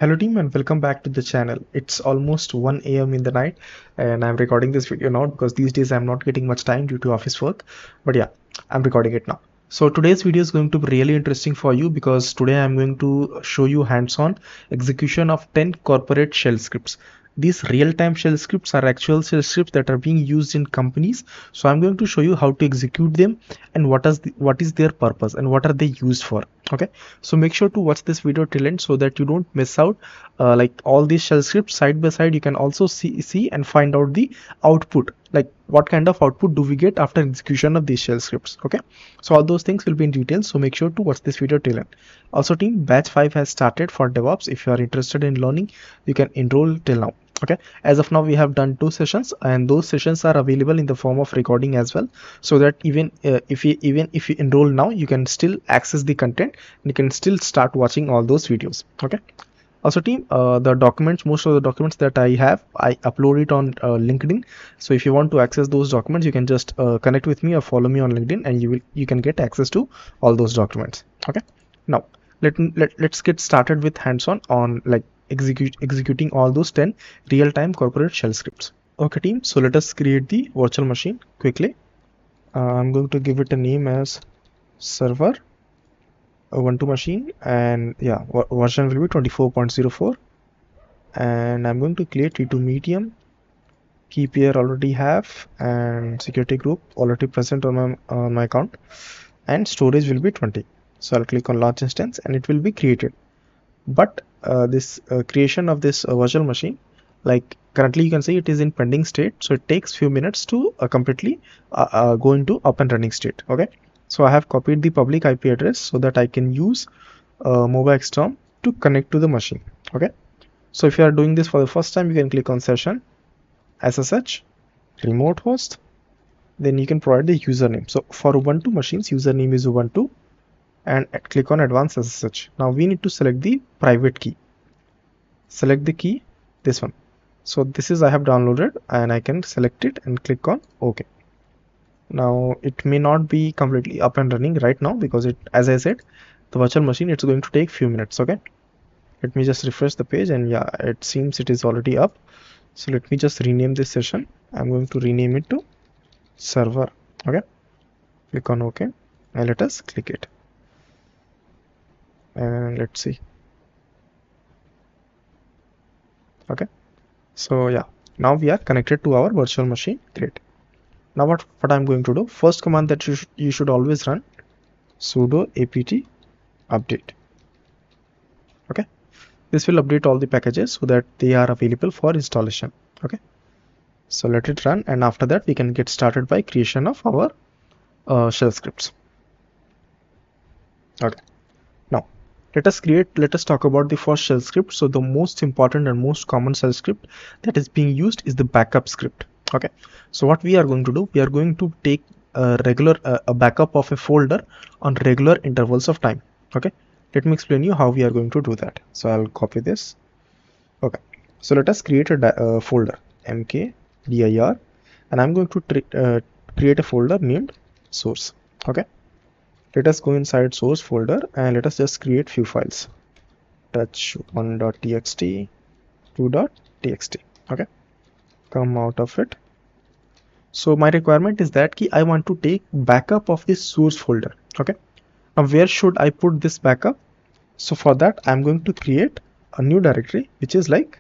Hello team and welcome back to the channel. It's almost 1 a.m. in the night and I'm recording this video now because these days I'm not getting much time due to office work. But yeah, I'm recording it now. So today's video is going to be really interesting for you because today I'm going to show you hands-on execution of 10 corporate shell scripts. These real-time shell scripts are actual shell scripts that are being used in companies. So I'm going to show you how to execute them and what is their purpose and what are they used for. Okay, so make sure to watch this video till end so that you don't miss out like all these shell scripts side by side. You can also see and find out the output, like what kind of output do we get after execution of these shell scripts. Okay, so all those things will be in detail, so make sure to watch this video till end. Also team, batch 5 has started for DevOps. If you are interested in learning, you can enroll till now. Okay, as of now we have done 2 sessions and those sessions are available in the form of recording as well, so that even if you enroll now, you can still access the content and you can still start watching all those videos. Okay, also team, the documents, most of the documents that I upload it on LinkedIn. So if you want to access those documents, you can just connect with me or follow me on LinkedIn and you can get access to all those documents. Okay, now let's get started with hands-on on like executing all those 10 real-time corporate shell scripts. Okay team, so let us create the virtual machine quickly. I'm going to give it a name as server Ubuntu machine, and yeah, version will be 24.04, and I'm going to create T2 medium, key pair already have, and security group already present on my account, and storage will be 20. So I'll click on launch instance and it will be created. But this creation of this virtual machine, like currently you can see it is in pending state, so it takes few minutes to completely go into up and running state. Okay, so I have copied the public IP address so that I can use 𝗬𝗏𝗃𝗀 to connect to the machine. Okay, so if you are doing this for the first time, you can click on session, SSH, remote host, then you can provide the username. So for Ubuntu machines, username is Ubuntu, and click on advanced SSH. Now we need to select the private key. Select the key, this one. So this is I have downloaded and I can select it and click on OK. Now it may not be completely up and running right now because it, as I said, the virtual machine, it's going to take few minutes. Okay, let me just refresh the page and yeah, it seems it is already up. So let me just rename this session. I'm going to rename it to server. Okay, click on OK and let us click it and let's see. Okay, so yeah, now we are connected to our virtual machine. Great. Now what I'm going to do, first command that you should always run, sudo apt update. Okay, this will update all the packages so that they are available for installation. Okay, so let it run, and after that we can get started by creation of our shell scripts. Okay, now let us talk about the first shell script. So the most important and most common shell script that is being used is the backup script. Okay, so what we are going to do, we are going to take a backup of a folder on regular intervals of time. Okay, let me explain you how we are going to do that. So I'll copy this. Okay, so let us create a folder mkdir, and I'm going to create a folder named source. Okay, let us go inside source folder and let us just create few files, touch1.txt, 2.txt. Okay, come out of it. So my requirement is that I want to take backup of this source folder. Okay, now where should I put this backup? So for that I'm going to create a new directory which is like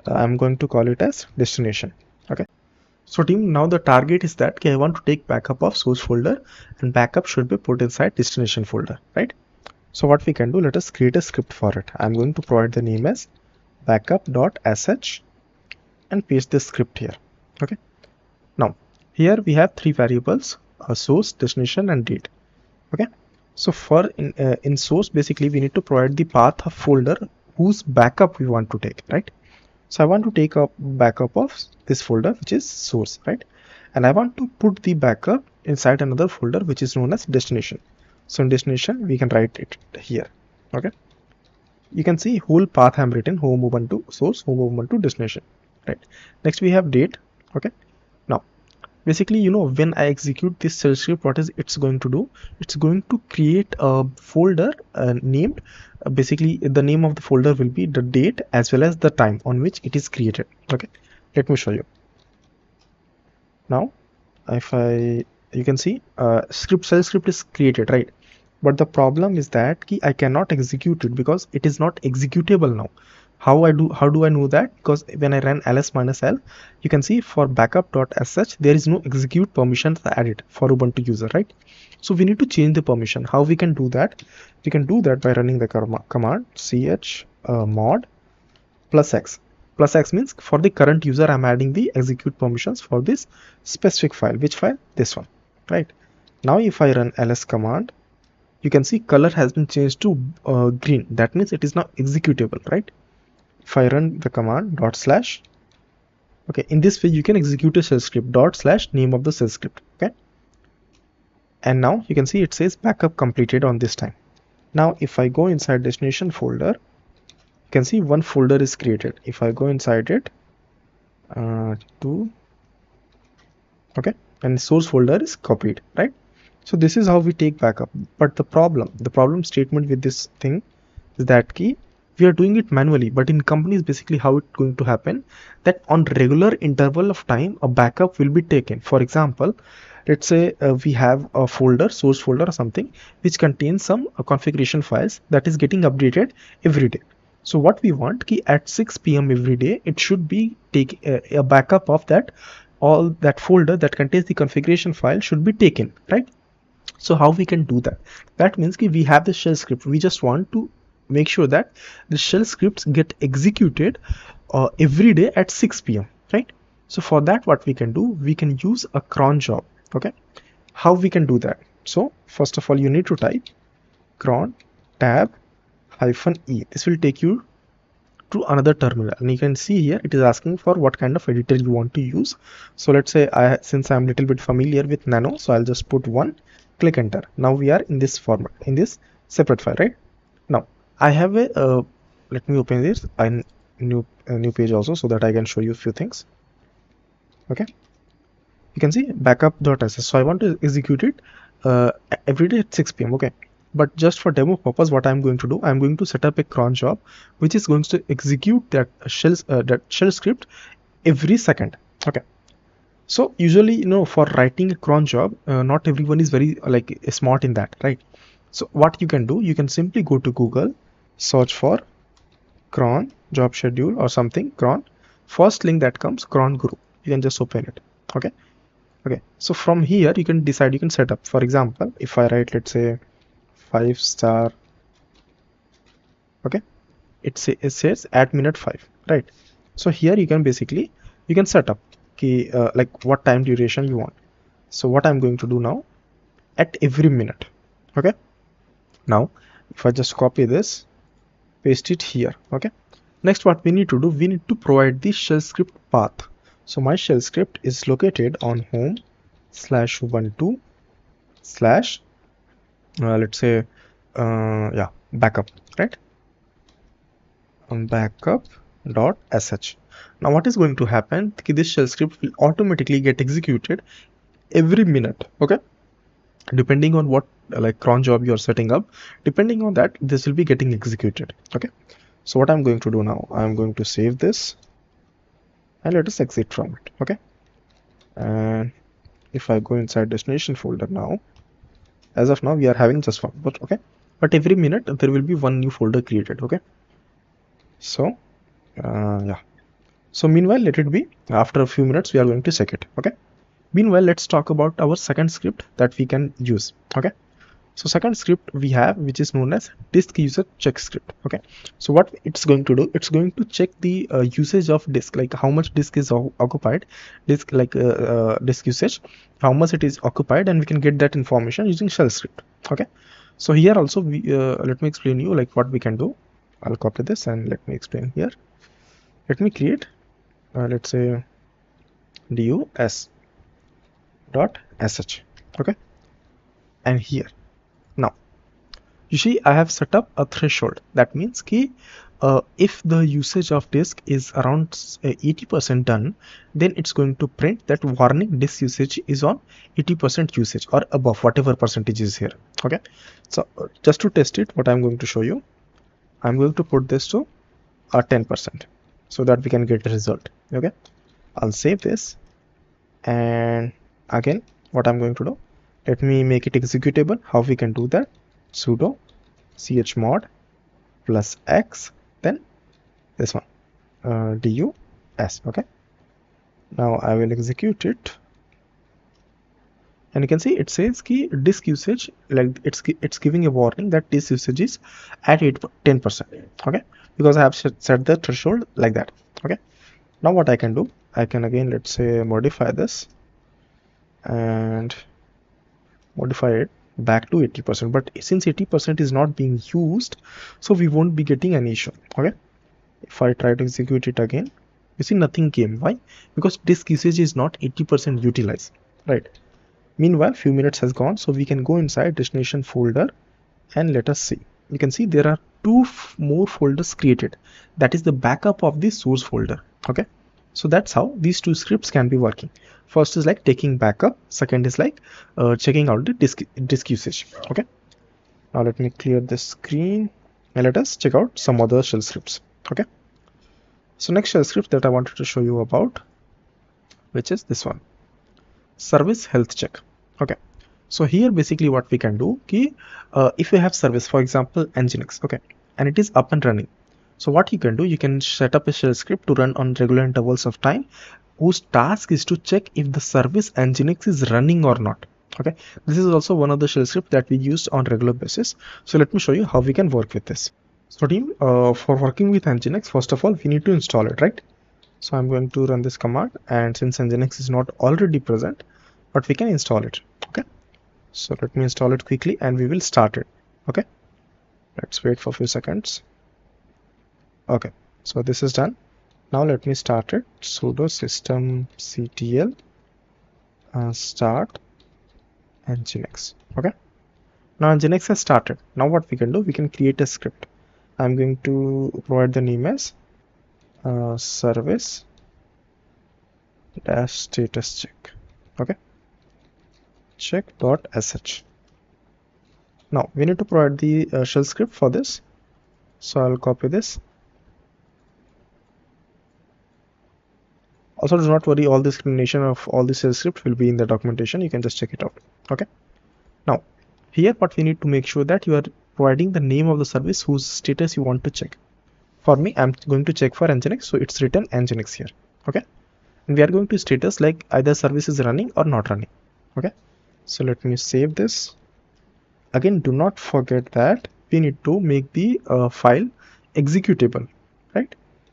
I'm going to call it as destination. Okay, so team, now the target is that I want to take backup of source folder and backup should be put inside destination folder, right? So what we can do, let us create a script for it. I'm going to provide the name as backup.sh and paste this script here. Okay, now here we have 3 variables, source, destination and date. Okay, so for in source, basically we need to provide the path of folder whose backup we want to take, right? So I want to take a backup of this folder which is source, right? And I want to put the backup inside another folder which is known as destination. So in destination we can write it here. Okay, you can see whole path I'm written, home Ubuntu source, home Ubuntu destination, right? Next we have date. Okay, now basically, you know, when I execute this shell script, what is it's going to do? It's going to create a folder named basically the name of the folder will be the date as well as the time on which it is created. Okay, let me show you. Now if you can see shell script is created, right? But the problem is that I cannot execute it because it is not executable now. How do I know that? Because when I run ls-l, you can see for backup.sh there is no execute permissions added for Ubuntu user, right? So we need to change the permission. How we can do that? We can do that by running the command chmod +x. +x means for the current user I'm adding the execute permissions for this specific file. Which file? This one, right? Now if I run ls command, you can see color has been changed to green. That means it is now executable, right? If I run the command /, okay, in this way you can execute a shell script / name of the shell script. Okay, and now you can see it says backup completed on this time. Now if I go inside destination folder, you can see one folder is created. If I go inside it, okay, and source folder is copied, right? So this is how we take backup. But the problem statement with this thing is that we are doing it manually, but in companies basically how it's going to happen that on regular interval of time a backup will be taken. For example, let's say we have a folder, source folder or something, which contains some configuration files that is getting updated every day. So what we want at 6 p.m. every day it should be take a backup of that, all that folder that contains the configuration file should be taken, right? So how we can do that? That means we have the shell script. We just want to make sure that the shell scripts get executed every day at 6 p.m. right? So for that, what we can do, we can use a cron job. Okay, how we can do that? So first of all, you need to type cron tab -e. This will take you to another terminal, and you can see here it is asking for what kind of editor you want to use. So let's say since I'm a little bit familiar with Nano, so I'll just put 1, click enter. Now we are in this format, in this separate file, right? Now I have a let me open this new page also so that I can show you a few things. Okay, you can see backup.sh. So I want to execute it every day at 6 p.m. okay, but just for demo purpose, what I'm going to do, I'm going to set up a cron job which is going to execute that shell script every second. Okay, so usually, you know, for writing a cron job, not everyone is very smart in that, right? So what you can do, you can simply go to Google, search for cron job schedule or something, cron. First link that comes, cron group. You can just open it. Okay. So from here you can decide, you can set up. For example, if I write, let's say 5-star. Okay, it says at minute 5, right? So here you can basically set up like what time duration you want. So what I'm going to do now, at every minute. Okay, now if I just copy this, paste it here. Okay, next what we need to do, we need to provide the shell script path. So my shell script is located on home /ubuntu/ let's say backup, right? On backup.sh. Now what is going to happen, this shell script will automatically get executed every minute. Okay, depending on what cron job you are setting up, depending on that, this will be getting executed. Okay, so what I'm going to do now, I'm going to save this and let us exit from it. Okay, and if I go inside destination folder now, as of now we are having just one, but every minute there will be one new folder created. Okay, so so meanwhile, let it be. After a few minutes we are going to check it. Okay, meanwhile let's talk about our second script that we can use. Okay, so second script we have, which is known as disk user check script. Okay, so what it's going to do, it's going to check the usage of disk, like how much disk is occupied, disk usage, how much it is occupied, and we can get that information using shell script. Okay, so here also we let me explain you what we can do. I'll copy this and let me explain here. Let me create let's say dus.sh. Okay, and here now You see, I have set up a threshold. That means if the usage of disk is around 80% done, then it's going to print that warning disk usage is on 80% usage or above, whatever percentage is here. Okay, so just to test it, what I'm going to show you, I'm going to put this to 10% so that we can get a result. Okay, I'll save this, and again what I'm going to do, let me make it executable. How we can do that? Sudo chmod plus x, then this one dus. Okay, now I will execute it, and you can see it says key disk usage, like it's giving a warning that disk usage is at 10%. Okay, because I have set the threshold like that. Okay, now what I can do, I can again, let's say, modify this and modify it back to 80%, but since 80% is not being used, so we won't be getting an issue. Okay, if I try to execute it again, you see nothing came. Why? Because disk usage is not 80% utilized, right? Meanwhile, few minutes has gone, so we can go inside destination folder and let us see. You can see there are two more folders created. That is the backup of the source folder. Okay, so that's how these two scripts can be working. First is like taking backup, second is like checking out the disk usage. Okay, now let me clear the screen and let us check out some other shell scripts. Okay, so next shell script that I wanted to show you about, which is this one, service health check. Okay, so here basically what we can do, if you have service, for example Nginx, okay, and it is up and running, so what you can do, you can set up a shell script to run on regular intervals of time, whose task is to check if the service Nginx is running or not. Okay, this is also one of the shell scripts that we used on regular basis. So let me show you how we can work with this. So team, for working with Nginx, first of all we need to install it, right? So I'm going to run this command, and since Nginx is not already present, but we can install it. Okay, so let me install it quickly and we will start it. Okay, let's wait for a few seconds. Okay, so this is done. Now let me start it. Sudo systemctl start Nginx. Okay, now Nginx has started. Now what we can do, we can create a script. I'm going to provide the name as service dash status check. Okay, check.sh. Now we need to provide the shell script for this, so I'll copy this. Also, do not worry, all the explanation of all the shell script will be in the documentation. You can just check it out. Okay, now here what we need to make sure that you are providing the name of the service whose status you want to check. For me, I'm going to check for Nginx, so it's written Nginx here. Okay, and we are going to status like either service is running or not running. Okay, so let me save this. Again, do not forget that we need to make the file executable, right?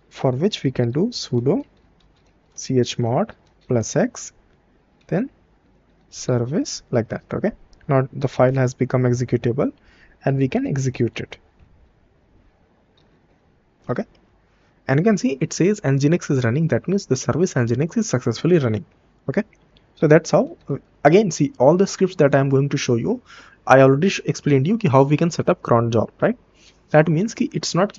For which we can do sudo chmod plus x, then service, like that. Okay, now the file has become executable and we can execute it. Okay, and you can see it says Nginx is running. That means the service Nginx is successfully running. Okay, so that's how, again, see all the scripts that I'm going to show you, I already explained you how we can set up cron job, right? That means it's not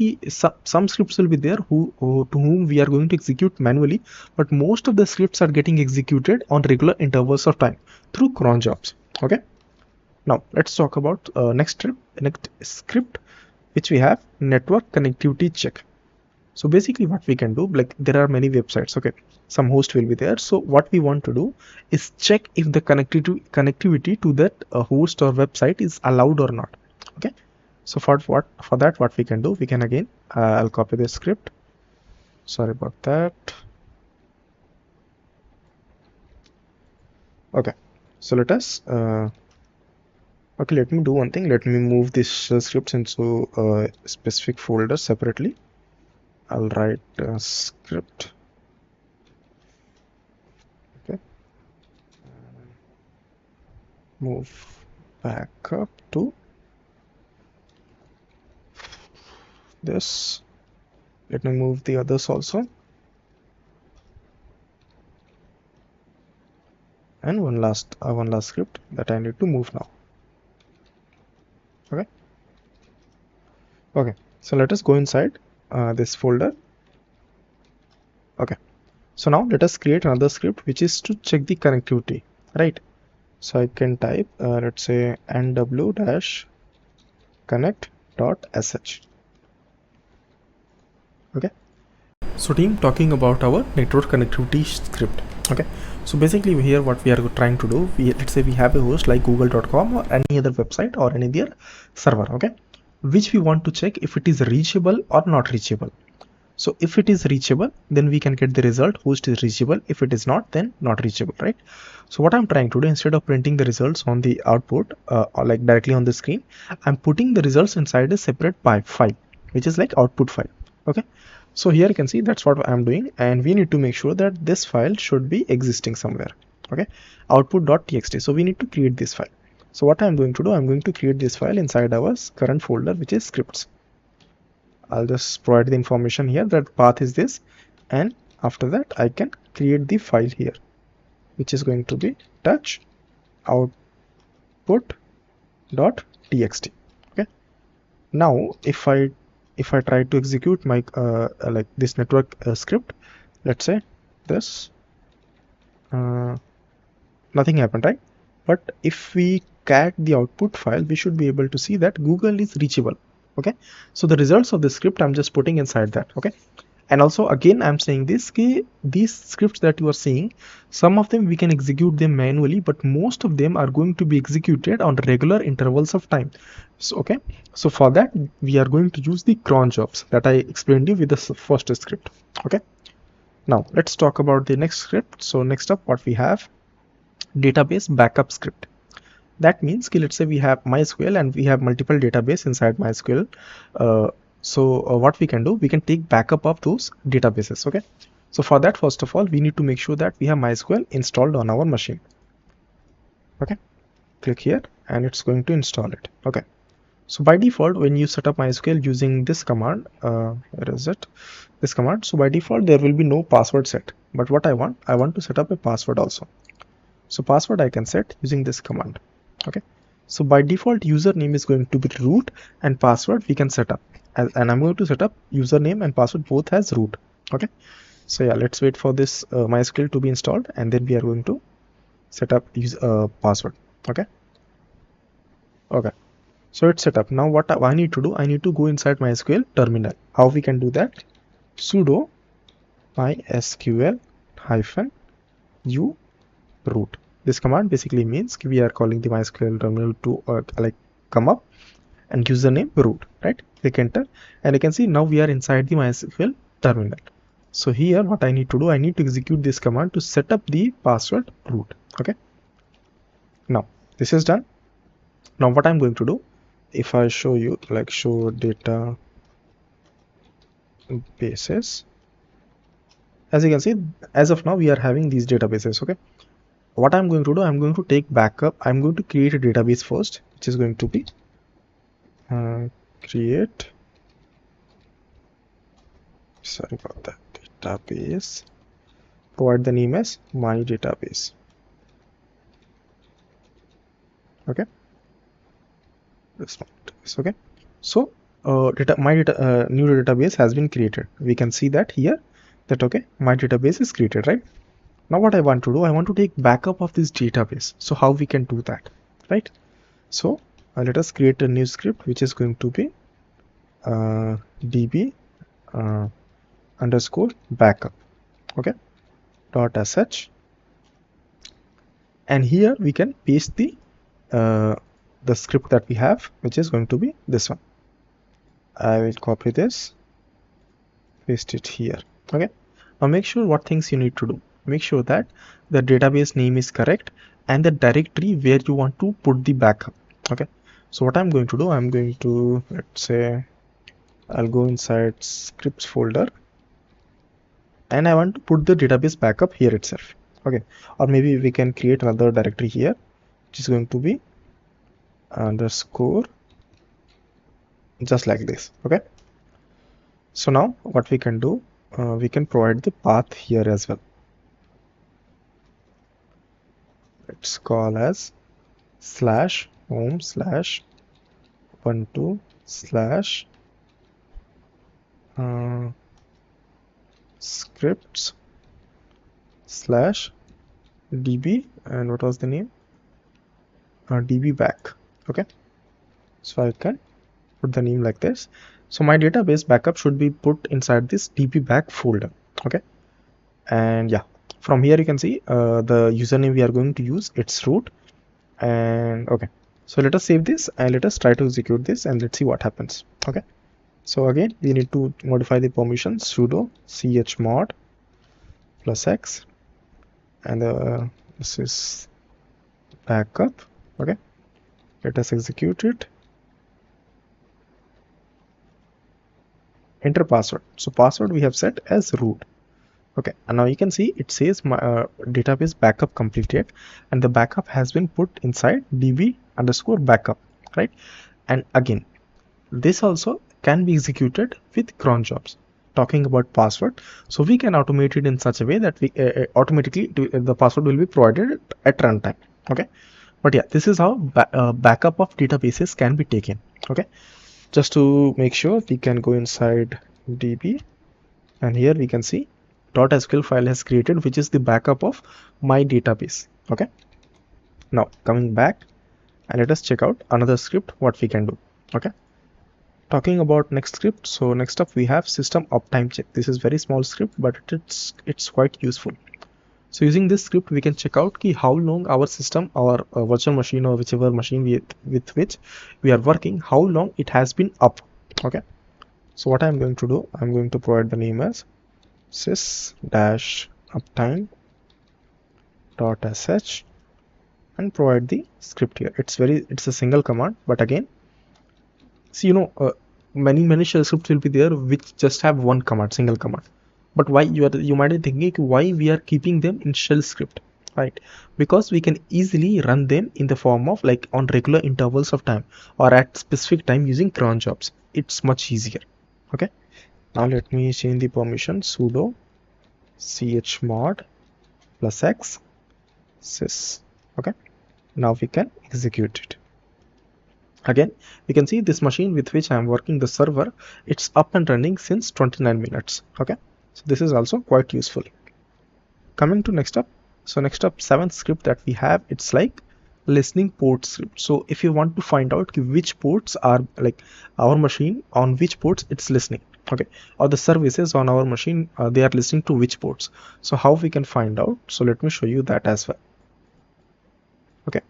some scripts will be there to whom we are going to execute manually, but most of the scripts are getting executed on regular intervals of time through cron jobs. Okay, now let's talk about next script, which we have, network connectivity check. So basically what we can do, like there are many websites, okay, some host will be there. So what we want to do is check if the connectivity to that host or website is allowed or not. Okay, so for that what we can do, we can again I'll copy this script, sorry about that. Okay, so let us okay, let me do one thing. Let me move this scripts into a specific folder separately. I'll write a script. Okay, move back up to this. Let me move the others also, and one last script that I need to move now. Okay, Okay, so let us go inside this folder. Okay, so now let us create another script which is to check the connectivity, right? So I can type let's say nw-connect.sh. okay, so team, talking about our network connectivity script. Okay, so basically here what we are trying to do, let's say we have a host like google.com or any other website or any other server, okay, which we want to check if it is reachable or not reachable. So if it is reachable, then we can get the result host is reachable. If it is not, then not reachable, right? So what I'm trying to do, instead of printing the results on the output or like directly on the screen, I'm putting the results inside a separate file, which is like output file. Okay, so here you can see that's what I'm doing, and we need to make sure that this file should be existing somewhere. Okay, output.txt. So we need to create this file. So what I'm going to do, I'm going to create this file inside our current folder, which is scripts. I'll just provide the information here that path is this, and after that I can create the file here, which is going to be touch output.txt. okay, now if I try to execute my like this network script, let's say this, nothing happened, right? But if we cat the output file, we should be able to see that Google is reachable. Okay, so the results of the script I'm just putting inside that. Okay, and also again I'm saying this, these scripts that you are seeing, some of them we can execute them manually, but most of them are going to be executed on regular intervals of time. So okay, so for that we are going to use the cron jobs that I explained you with the first script. Okay, now let's talk about the next script. So next up what we have, database backup script. That means let's say we have MySQL and we have multiple database inside MySQL. What we can do, we can take backup of those databases. Okay, so for that, first of all, we need to make sure that we have MySQL installed on our machine. Okay, click here and it's going to install it. Okay, so by default, when you set up MySQL using this command, where is it? This command. So by default, there will be no password set. But what I want to set up a password also. So password I can set using this command. Okay, so by default username is going to be root, and password we can set up, and I'm going to set up username and password both as root. Okay, so yeah, let's wait for this MySQL to be installed, and then we are going to set up password. Okay, so it's set up. Now what I need to do, I need to go inside MySQL terminal. How we can do that? Sudo mysql-u root. This command basically means we are calling the MySQL terminal to like come up, and username root, right? Click enter, and you can see now we are inside the MySQL terminal. So here what I need to do, I need to execute this command to set up the password root. Okay, now this is done. Now what I'm going to do, if I show you like show data bases, as you can see, as of now we are having these databases. Okay, what I'm going to do, I'm going to take backup. I'm going to create a database first, which is going to be create, sorry about that, database, provide the name as my database. Okay, this one is okay. So new database has been created. We can see that here that okay, my database is created, right? Now what I want to do, I want to take backup of this database. So how we can do that, right? So let us create a new script which is going to be db underscore backup. Okay, .sh, and here we can paste the script that we have, which is going to be this one. I will copy this, paste it here. Okay, now make sure what things you need to do. Make sure that the database name is correct and the directory where you want to put the backup. Okay, so what I'm going to do, I'm going to, let's say I'll go inside scripts folder, and I want to put the database backup here itself. Okay, or maybe we can create another directory here, which is going to be underscore, just like this. Okay, so now what we can do, we can provide the path here as well. Let's call as /home/ubuntu/ scripts slash db, and what was the name, db back. Okay, so I can put the name like this. So my database backup should be put inside this db back folder. Okay, and yeah, from here you can see the username we are going to use, it's root. And okay, so let us save this and let us try to execute this and let's see what happens. Okay, so again we need to modify the permissions, sudo chmod +x, and this is backup. Okay, let us execute it. Enter password. So password we have set as root. Okay, and now you can see it says my database backup completed, and the backup has been put inside db_backup, right? And again, this also can be executed with cron jobs. Talking about password, so we can automate it in such a way that we automatically the password will be provided at runtime. Okay, but yeah, this is how backup of databases can be taken. Okay, just to make sure, we can go inside db, and here we can see .sql file has created, which is the backup of my database. Okay, now coming back, and let us check out another script what we can do. Okay, talking about next script, so next up we have system uptime check. This is very small script, but it's quite useful. So using this script we can check out how long our system, our virtual machine, or whichever machine with which we are working, how long it has been up. Okay, so what I'm going to do, I'm going to provide the name as sys-uptime.sh and provide the script here. It's a single command, but again, see, many shell scripts will be there which just have one command, single command. But why you might be thinking why we are keeping them in shell script, right? Because we can easily run them in the form of like on regular intervals of time or at specific time using cron jobs. It's much easier. Okay, now let me change the permission, sudo chmod +x sys. Okay, now we can execute it. Again, we can see this machine with which I am working, the server, it's up and running since 29 minutes. Okay, so this is also quite useful. Coming to next up, so next up, 7th script that we have, it's like listening port script. So if you want to find out which ports are like our machine, on which ports it's listening, okay, or the services on our machine, they are listening to which ports. So how we can find out? So let me show you that as well. Okay,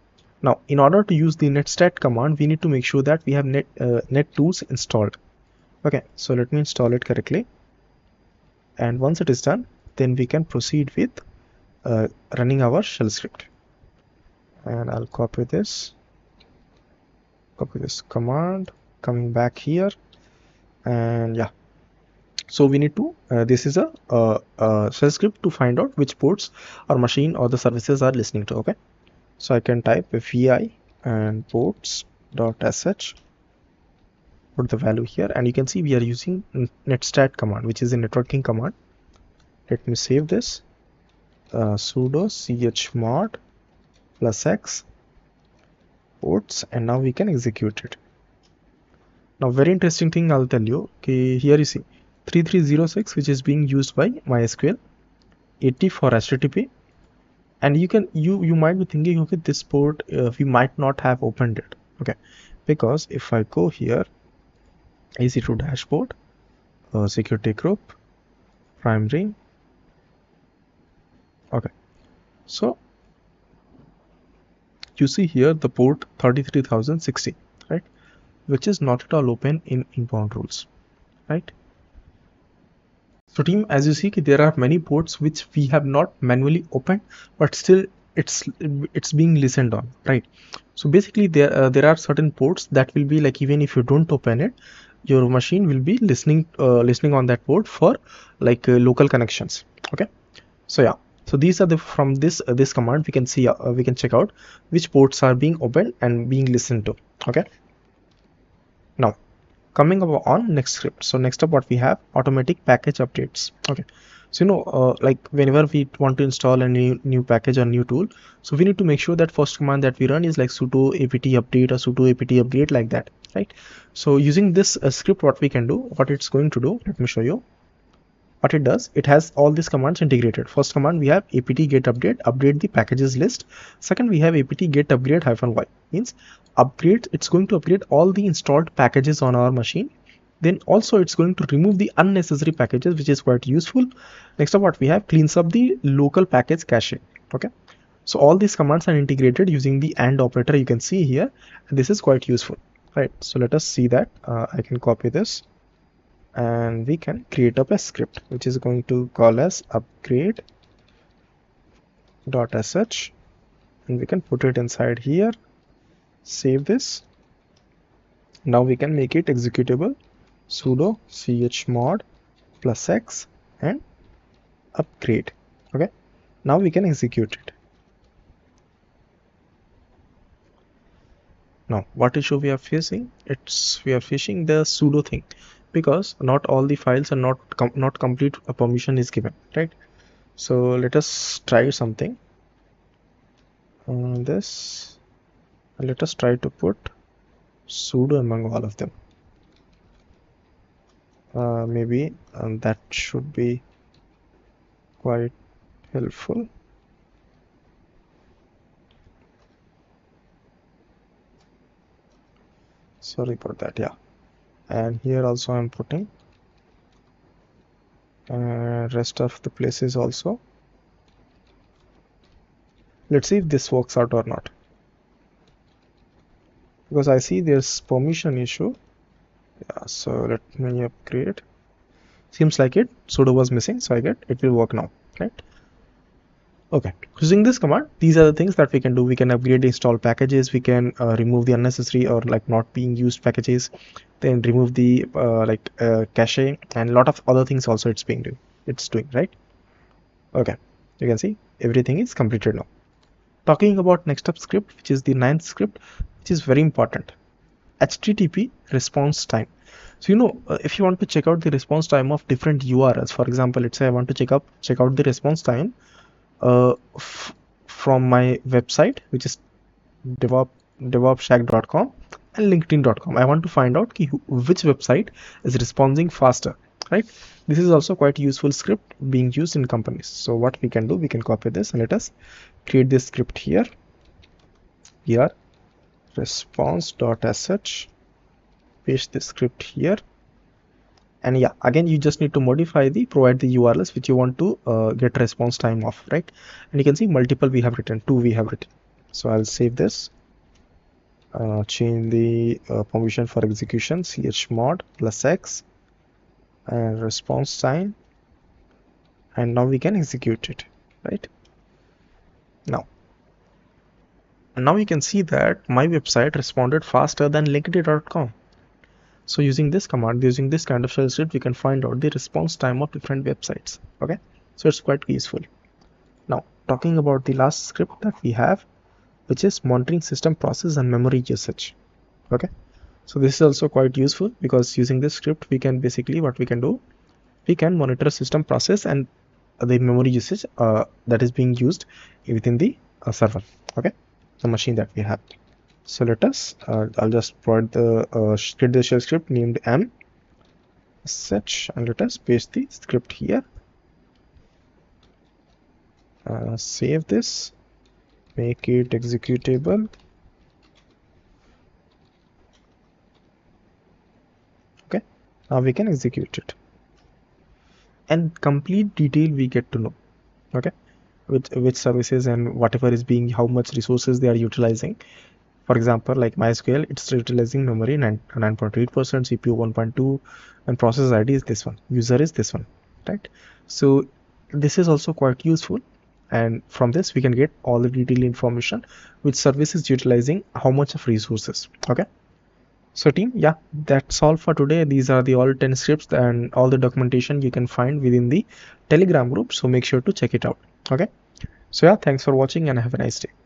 now in order to use the netstat command, we need to make sure that we have nettools installed. Okay, so let me install it correctly, and once it is done, then we can proceed with running our shell script. And I'll copy this command, coming back here, and yeah, so we need to this is a shell script to find out which ports our machine or the services are listening to. Okay, so I can type vi and ports.sh, put the value here, and you can see we are using netstat command, which is a networking command. Let me save this, sudo chmod +x ports, and now we can execute it. Now very interesting thing I'll tell you, okay, here you see 3306, which is being used by MySQL, 80 for HTTP, and you might be thinking, okay, this port we might not have opened it. Okay, because if I go here, EC2 dashboard, security group, primary. Okay, so you see here the port 33060, right, which is not at all open in inbound rules, right? So team, as you see, there are many ports which we have not manually opened, but still it's being listened on, right? So basically there are certain ports that will be like, even if you don't open it, your machine will be listening on that port for like local connections. Okay, so yeah, so these are the from this command we can see we can check out which ports are being opened and being listened to. Okay, now coming up on next script. So next up what we have, automatic package updates. Okay, So like whenever we want to install a new package or new tool, so we need to make sure that first command that we run is like sudo apt update or sudo apt update, like that, right? So using this script, what we can do, what it's going to do, let me show you what it does. It has all these commands integrated. First command we have apt get update, update the packages list. Second we have apt get upgrade -y, means upgrade, it's going to upgrade all the installed packages on our machine. Then also it's going to remove the unnecessary packages, which is quite useful. Next up, what we have, cleans up the local package cache. Okay, so all these commands are integrated using the AND operator, you can see here, and this is quite useful, right? So let us see that. I can copy this and we can create up a script which is going to call as upgrade.sh, and we can put it inside here, save this. Now we can make it executable, sudo chmod +x and upgrade. Okay, now we can execute it. Now what issue we are facing? We are facing the sudo thing, because not all the files are not complete permission is given, right? So let us try something on this. Let us try to put sudo among all of them. Maybe that should be quite helpful. Sorry about that. Yeah, and here also I'm putting rest of the places also. Let's see if this works out or not, because I see there's permission issue. Yeah, so let me upgrade. Seems like it sudo was missing, so I get it will work now, right? Okay, using this command, these are the things that we can do. We can upgrade the installed packages, we can remove the unnecessary or like not being used packages, then remove the cache, and a lot of other things also it's doing, right? Okay, you can see everything is completed now. Talking about next up script, which is the 9th script, which is very important, HTTP response time. So if you want to check out the response time of different URLs, for example, let's say I want to check out the response time from my website, which is 𝗘𝗲𝗃𝗍.com and linkedin.com. I want to find out which website is responding faster, right? This is also quite a useful script being used in companies. So what we can do, we can copy this and let us create this script here. Response.sh, paste the script here, and yeah, again you just need to provide the URLs which you want to get response time of, right? And you can see multiple we have written, 2 we have written. So I'll save this, change the permission for execution, chmod +x and response time, and now we can execute it, right? Now you can see that my website responded faster than linkedin.com. So using this command, using this kind of shell script, we can find out the response time of different websites. Okay, so it's quite useful. Now talking about the last script that we have, which is monitoring system process and memory usage. Okay, so this is also quite useful, because using this script we can basically, what we can do, we can monitor system process and the memory usage that is being used within the server, okay, the machine that we have. So let us I'll just provide the shell script named such, and let us paste the script here, save this, make it executable. Okay, now we can execute it, and complete detail we get to know, okay, which services and whatever is being, how much resources they are utilizing. For example, like MySQL, it's utilizing memory 9.8%, CPU 1.2, and process ID is this one, user is this one, right? So this is also quite useful, and from this we can get all the detailed information which service is utilizing how much of resources. Okay, so team, yeah, that's all for today. These are the all 10 scripts and all the documentation you can find within the Telegram group, so make sure to check it out. Okay, so yeah, thanks for watching and have a nice day.